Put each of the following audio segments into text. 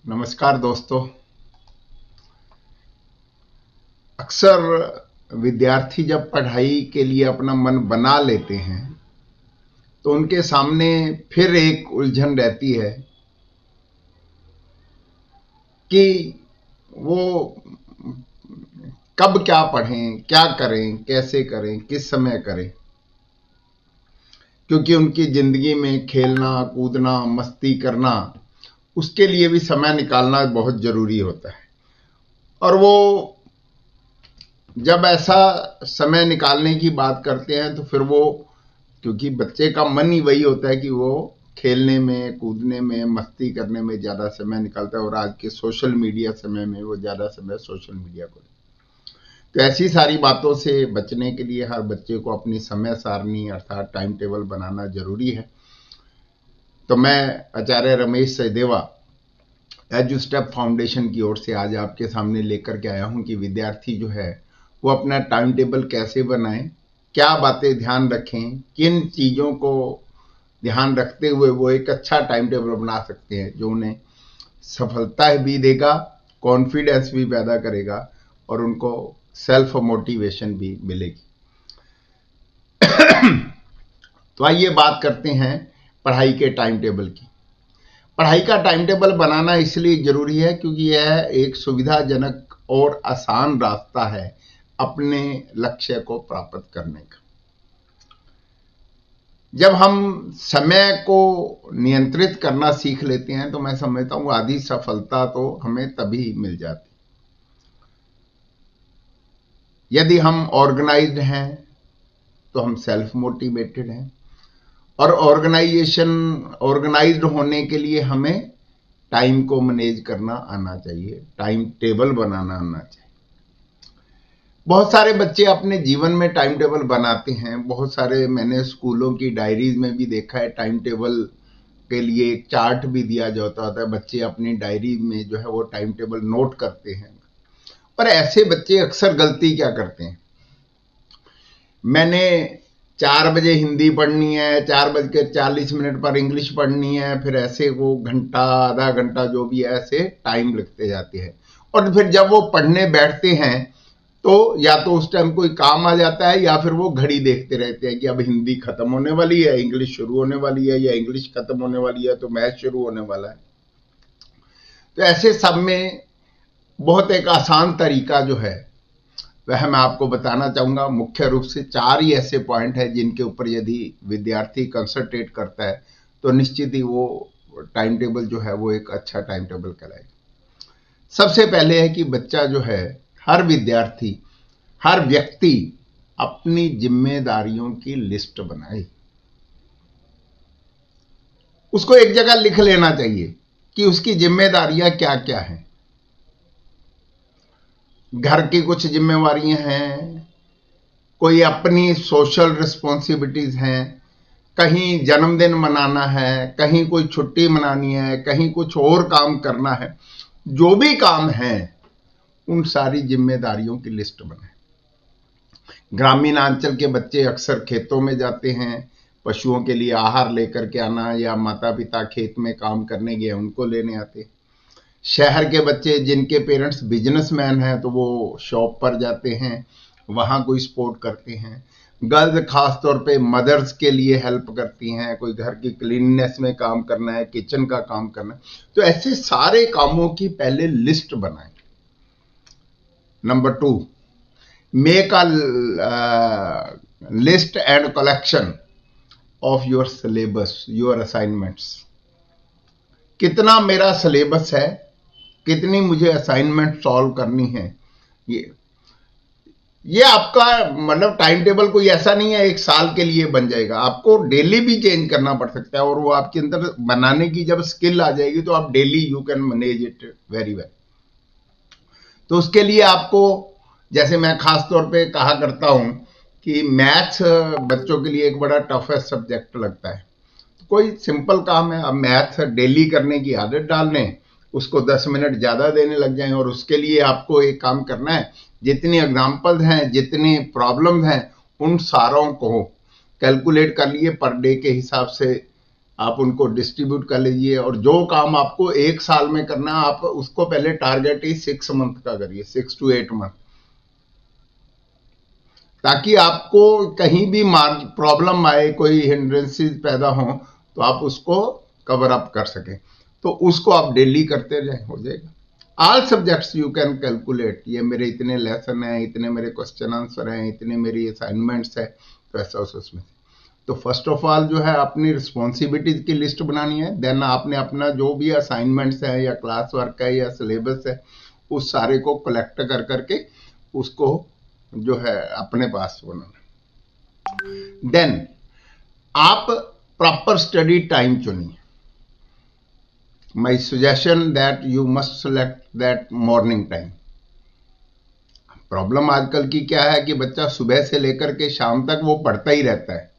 नमस्कार दोस्तों। अक्सर विद्यार्थी जब पढ़ाई के लिए अपना मन बना लेते हैं तो उनके सामने फिर एक उलझन रहती है कि वो कब क्या पढ़ें, क्या करें, कैसे करें, किस समय करें। क्योंकि उनकी जिंदगी में खेलना, कूदना, मस्ती करना, उसके लिए भी समय निकालना बहुत जरूरी होता है। और वो जब ऐसा समय निकालने की बात करते हैं तो फिर वो, क्योंकि बच्चे का मन ही वही होता है कि वो खेलने में, कूदने में, मस्ती करने में ज़्यादा समय निकालता है। और आज के सोशल मीडिया समय में वो ज़्यादा समय सोशल मीडिया को। तो ऐसी सारी बातों से बचने के लिए हर बच्चे को अपनी समय सारणी अर्थात टाइम टेबल बनाना जरूरी है। तो मैं आचार्य रमेश सचदेवा एजुस्टेप फाउंडेशन की ओर से आज आपके सामने लेकर के आया हूं कि विद्यार्थी जो है वो अपना टाइम टेबल कैसे बनाएं, क्या बातें ध्यान रखें, किन चीज़ों को ध्यान रखते हुए वो एक अच्छा टाइम टेबल बना सकते हैं जो उन्हें सफलता भी देगा, कॉन्फिडेंस भी पैदा करेगा और उनको सेल्फ मोटिवेशन भी मिलेगी। तो आइए बात करते हैं पढ़ाई के टाइम टेबल की। पढ़ाई का टाइम टेबल बनाना इसलिए जरूरी है क्योंकि यह एक सुविधाजनक और आसान रास्ता है अपने लक्ष्य को प्राप्त करने का। जब हम समय को नियंत्रित करना सीख लेते हैं तो मैं समझता हूं आधी सफलता तो हमें तभी मिल जाती। यदि हम ऑर्गेनाइज्ड हैं तो हम सेल्फ मोटिवेटेड हैं। और ऑर्गेनाइज्ड होने के लिए हमें टाइम को मैनेज करना आना चाहिए, टाइम टेबल बनाना आना चाहिए। बहुत सारे बच्चे अपने जीवन में टाइम टेबल बनाते हैं। बहुत सारे मैंने स्कूलों की डायरीज में भी देखा है, टाइम टेबल के लिए एक चार्ट भी दिया जाता है। बच्चे अपनी डायरी में जो है वो टाइम टेबल नोट करते हैं। पर ऐसे बच्चे अक्सर गलती क्या करते हैं, मैंने 4 बजे हिंदी पढ़नी है, 4:40 पर इंग्लिश पढ़नी है, फिर ऐसे वो घंटा, आधा घंटा जो भी है ऐसे टाइम लगते जाते हैं। और फिर जब वो पढ़ने बैठते हैं तो या तो उस टाइम कोई काम आ जाता है या फिर वो घड़ी देखते रहते हैं कि अब हिंदी खत्म होने वाली है, इंग्लिश शुरू होने वाली है, या इंग्लिश खत्म होने वाली है तो मैथ शुरू होने वाला है। तो ऐसे सब में बहुत एक आसान तरीका जो है वह मैं आपको बताना चाहूंगा। मुख्य रूप से 4 ही ऐसे पॉइंट है जिनके ऊपर यदि विद्यार्थी कंसंट्रेट करता है तो निश्चित ही वो टाइम टेबल जो है वो एक अच्छा टाइम टेबल कराएगा। सबसे पहले है कि बच्चा जो है, हर विद्यार्थी, हर व्यक्ति अपनी जिम्मेदारियों की लिस्ट बनाए। उसको एक जगह लिख लेना चाहिए कि उसकी जिम्मेदारियां क्या क्या हैं। घर की कुछ जिम्मेवारियां हैं, कोई अपनी सोशल रिस्पॉन्सिबिलिटीज हैं, कहीं जन्मदिन मनाना है, कहीं कोई छुट्टी मनानी है, कहीं कुछ और काम करना है। जो भी काम है उन सारी जिम्मेदारियों की लिस्ट बनाए। ग्रामीण अंचल के बच्चे अक्सर खेतों में जाते हैं, पशुओं के लिए आहार लेकर के आना, या माता पिता खेत में काम करने गए उनको लेने आते। शहर के बच्चे जिनके पेरेंट्स बिजनेसमैन हैं तो वो शॉप पर जाते हैं, वहाँ कोई सपोर्ट करते हैं। गर्ल्स खास तौर पे मदर्स के लिए हेल्प करती हैं, कोई घर की क्लीननेस में काम करना है, किचन का काम करना है। तो ऐसे सारे कामों की पहले लिस्ट बनाएं। Number 2, make a list and collection of your syllabus, your assignments. कितना मेरा सिलेबस है, कितनी मुझे असाइनमेंट सॉल्व करनी है। ये आपका मतलब टाइम टेबल कोई ऐसा नहीं है 1 साल के लिए बन जाएगा, आपको डेली भी चेंज करना पड़ सकता है। और वो आपके अंदर बनाने की जब स्किल आ जाएगी तो आप daily you can manage it very well. तो उसके लिए आपको, जैसे मैं खास तौर पे कहा करता हूं कि मैथ्स बच्चों के लिए एक बड़ा टफेस्ट सब्जेक्ट लगता है। तो कोई सिंपल काम है, अब मैथ्स डेली करने की आदत डाल लें, उसको 10 मिनट ज़्यादा देने लग जाएं। और उसके लिए आपको एक काम करना है, जितनी एग्जाम्पल्स हैं, जितनी प्रॉब्लम्स हैं, उन सारों को कैलकुलेट कर लिए पर डे के हिसाब से आप उनको डिस्ट्रीब्यूट कर लीजिए, और जो काम आपको 1 साल में करना है आप उसको पहले टारगेट ही 6 मंथ का करिए, 6 to 8 मंथ, ताकि आपको कहीं भी प्रॉब्लम आए, कोई हिंड्रेंसेस पैदा हो तो आप उसको कवर अप कर सकें। तो उसको आप डेली करते जाए, हो जाएगा। All subjects you can calculate, ये मेरे इतने लेसन हैं, इतने मेरे क्वेश्चन आंसर हैं, इतने मेरी असाइनमेंट्स है, तो ऐसा उसमें। तो फर्स्ट ऑफ ऑल जो है अपनी रिस्पॉन्सिबिलिटीज की लिस्ट बनानी है। देन आपने अपना जो भी असाइनमेंट्स है या क्लास वर्क है या सिलेबस है उस सारे को कलेक्ट कर करके उसको जो है अपने पास बनाना। देन आप प्रॉपर स्टडी टाइम चुनिए। My suggestion that you must select that morning time. Problem आजकल की क्या है कि बच्चा सुबह से लेकर के शाम तक वो पढ़ता ही रहता है।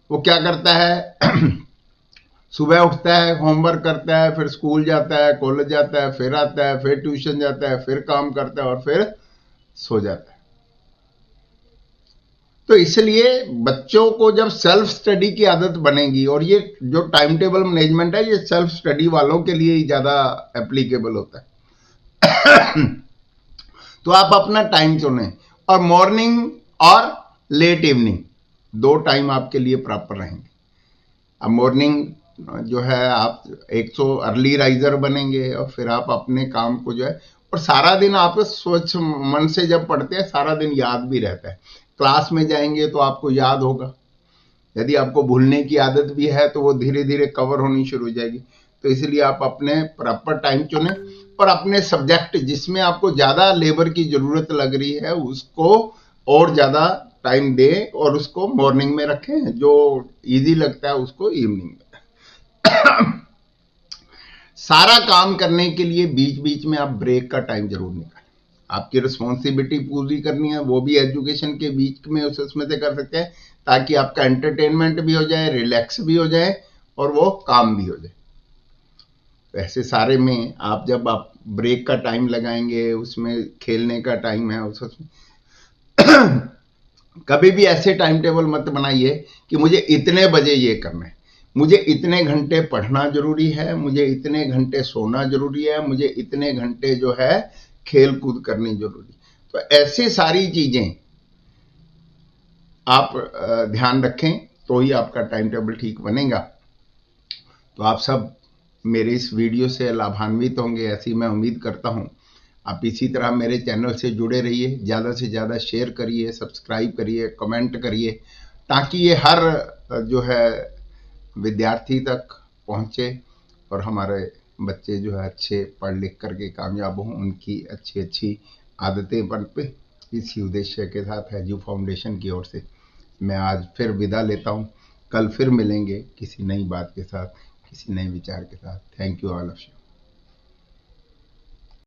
वो क्या करता है सुबह उठता है, होमवर्क करता है, फिर स्कूल जाता है, कॉलेज जाता है, फिर आता है, फिर ट्यूशन जाता है, फिर काम करता है और फिर सो जाता है। तो इसलिए बच्चों को जब सेल्फ स्टडी की आदत बनेगी, और ये जो टाइम टेबल मैनेजमेंट है ये सेल्फ स्टडी वालों के लिए ही ज्यादा एप्लीकेबल होता है। तो आप अपना टाइम चुनें, और मॉर्निंग और लेट इवनिंग 2 टाइम आपके लिए प्रॉपर रहेंगे। अब मॉर्निंग जो है आप एक तो अर्ली राइजर बनेंगे, और फिर आप अपने काम को जो है, और सारा दिन आप स्वच्छ मन से जब पढ़ते हैं सारा दिन याद भी रहता है। क्लास में जाएंगे तो आपको याद होगा, यदि आपको भूलने की आदत भी है तो वो धीरे धीरे कवर होनी शुरू हो जाएगी। तो इसलिए आप अपने प्रॉपर टाइम चुनें, और अपने सब्जेक्ट जिसमें आपको ज्यादा लेबर की जरूरत लग रही है उसको और ज्यादा टाइम दें, और उसको मॉर्निंग में रखें, जो इजी लगता है उसको इवनिंग में। सारा काम करने के लिए बीच बीच में आप ब्रेक का टाइम जरूर निकालें। आपकी रिस्पॉन्सिबिलिटी पूरी करनी है, वो भी एजुकेशन के बीच में उसमें से कर सकते हैं, ताकि आपका एंटरटेनमेंट भी हो जाए, रिलैक्स भी हो जाए, और वो काम भी हो जाए। ऐसे सारे में आप जब आप ब्रेक का टाइम लगाएंगे, उसमें खेलने का टाइम है उसमें कभी भी ऐसे टाइम टेबल मत बनाइए कि मुझे इतने बजे ये करना है, मुझे इतने घंटे पढ़ना जरूरी है, मुझे इतने घंटे सोना जरूरी है, मुझे इतने घंटे जो है खेल कूद करनी जरूरी। तो ऐसी सारी चीजें आप ध्यान रखें तो ही आपका टाइम टेबल ठीक बनेगा। तो आप सब मेरे इस वीडियो से लाभान्वित होंगे, ऐसी मैं उम्मीद करता हूं। आप इसी तरह मेरे चैनल से जुड़े रहिए, ज़्यादा से ज़्यादा शेयर करिए, सब्सक्राइब करिए, कमेंट करिए, ताकि ये हर जो है विद्यार्थी तक पहुंचे, और हमारे बच्चे जो है अच्छे पढ़ लिख करके कामयाब हों, उनकी अच्छी अच्छी आदतें बन पे। इसी उद्देश्य के साथ एजू फाउंडेशन की ओर से मैं आज फिर विदा लेता हूं। कल फिर मिलेंगे किसी नई बात के साथ, किसी नए विचार के साथ। Thank you all of you.